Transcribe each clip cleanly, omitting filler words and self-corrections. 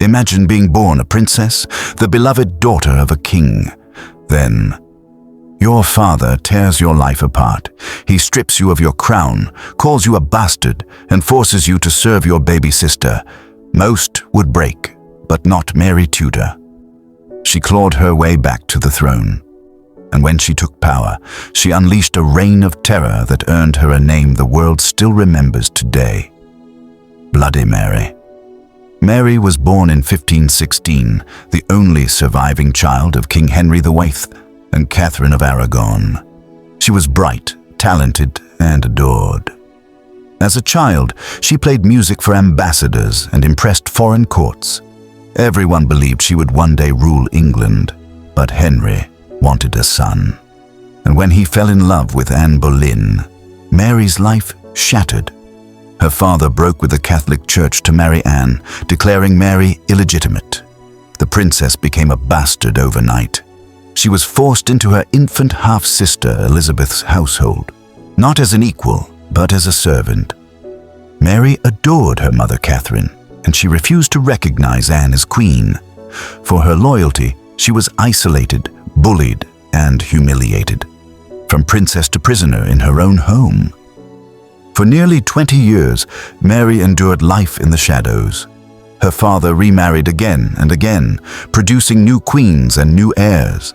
Imagine being born a princess, the beloved daughter of a king. Then, your father tears your life apart. He strips you of your crown, calls you a bastard, and forces you to serve your baby sister. Most would break, but not Mary Tudor. She clawed her way back to the throne. And when she took power, she unleashed a reign of terror that earned her a name the world still remembers today. Bloody Mary. Mary was born in 1516, the only surviving child of King Henry VIII and Catherine of Aragon. She was bright, talented, and adored. As a child, she played music for ambassadors and impressed foreign courts. Everyone believed she would one day rule England, but Henry wanted a son. And when he fell in love with Anne Boleyn, Mary's life shattered. Her father broke with the Catholic Church to marry Anne, declaring Mary illegitimate. The princess became a bastard overnight. She was forced into her infant half-sister Elizabeth's household, not as an equal, but as a servant. Mary adored her mother Catherine, and she refused to recognize Anne as queen. For her loyalty, she was isolated, bullied, and humiliated, from princess to prisoner in her own home. For nearly 20 years, Mary endured life in the shadows. Her father remarried again and again, producing new queens and new heirs.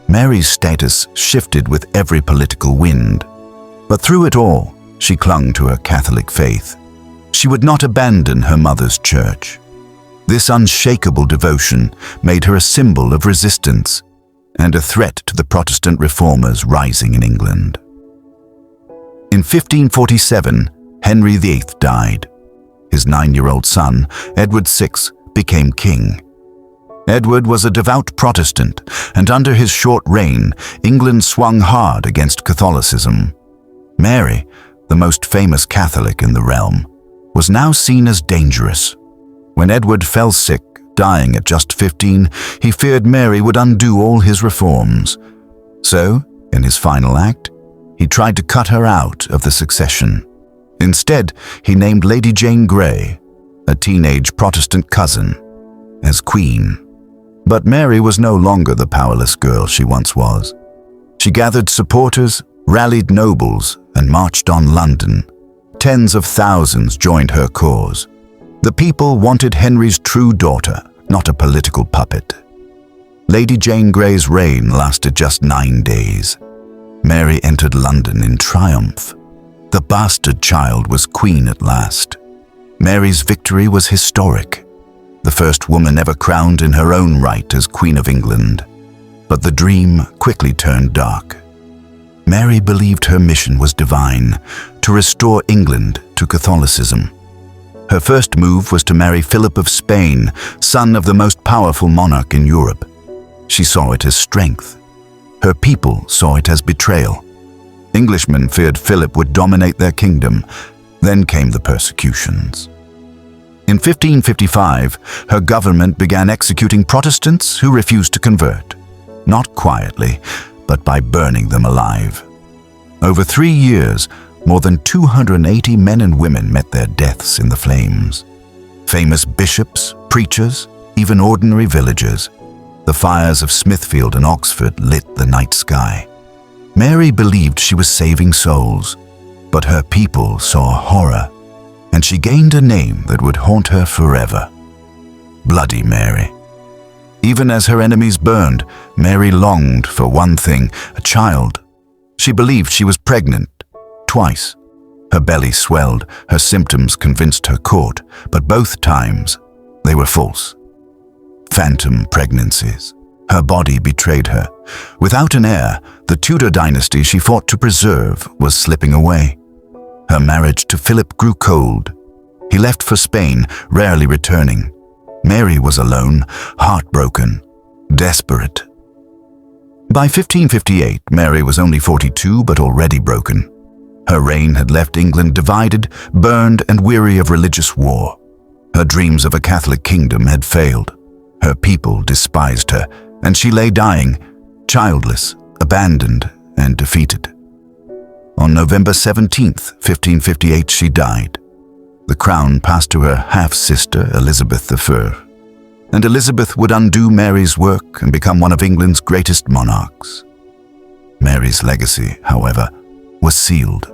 Mary's status shifted with every political wind. But through it all, she clung to her Catholic faith. She would not abandon her mother's church. This unshakable devotion made her a symbol of resistance and a threat to the Protestant reformers rising in England. In 1547, Henry VIII died. His 9-year-old son, Edward VI, became king. Edward was a devout Protestant, and under his short reign, England swung hard against Catholicism. Mary, the most famous Catholic in the realm, was now seen as dangerous. When Edward fell sick, dying at just 15, he feared Mary would undo all his reforms. So, in his final act, he tried to cut her out of the succession. Instead, he named Lady Jane Grey, a teenage Protestant cousin, as queen. But Mary was no longer the powerless girl she once was. She gathered supporters, rallied nobles, and marched on London. Tens of thousands joined her cause. The people wanted Henry's true daughter, not a political puppet. Lady Jane Grey's reign lasted just 9 days. Mary entered London in triumph. The bastard child was queen at last. Mary's victory was historic, the first woman ever crowned in her own right as Queen of England. But the dream quickly turned dark. Mary believed her mission was divine, to restore England to Catholicism. Her first move was to marry Philip of Spain, son of the most powerful monarch in Europe. She saw it as strength. Her people saw it as betrayal. Englishmen feared Philip would dominate their kingdom. Then came the persecutions. In 1555, her government began executing Protestants who refused to convert, not quietly, but by burning them alive. Over 3 years, more than 280 men and women met their deaths in the flames. Famous bishops, preachers, even ordinary villagers. The fires of Smithfield and Oxford lit the night sky. Mary believed she was saving souls, but her people saw horror, and she gained a name that would haunt her forever. Bloody Mary. Even as her enemies burned, Mary longed for one thing, a child. She believed she was pregnant, twice. Her belly swelled, her symptoms convinced her court, but both times they were false. Phantom pregnancies. Her body betrayed her. Without an heir, the Tudor dynasty she fought to preserve was slipping away. Her marriage to Philip grew cold. He left for Spain, rarely returning. Mary was alone, heartbroken, desperate. By 1558, Mary was only 42 but already broken. Her reign had left England divided, burned, and weary of religious war. Her dreams of a Catholic kingdom had failed. Her people despised her, and she lay dying, childless, abandoned, and defeated. On November 17th, 1558, she died. The crown passed to her half-sister, Elizabeth I. and Elizabeth would undo Mary's work and become one of England's greatest monarchs. Mary's legacy, however, was sealed.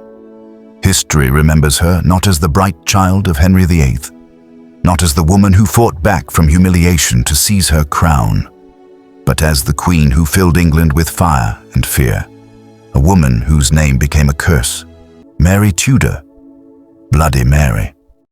History remembers her not as the bright child of Henry VIII, not as the woman who fought back from humiliation to seize her crown, but as the queen who filled England with fire and fear, a woman whose name became a curse, Mary Tudor, Bloody Mary.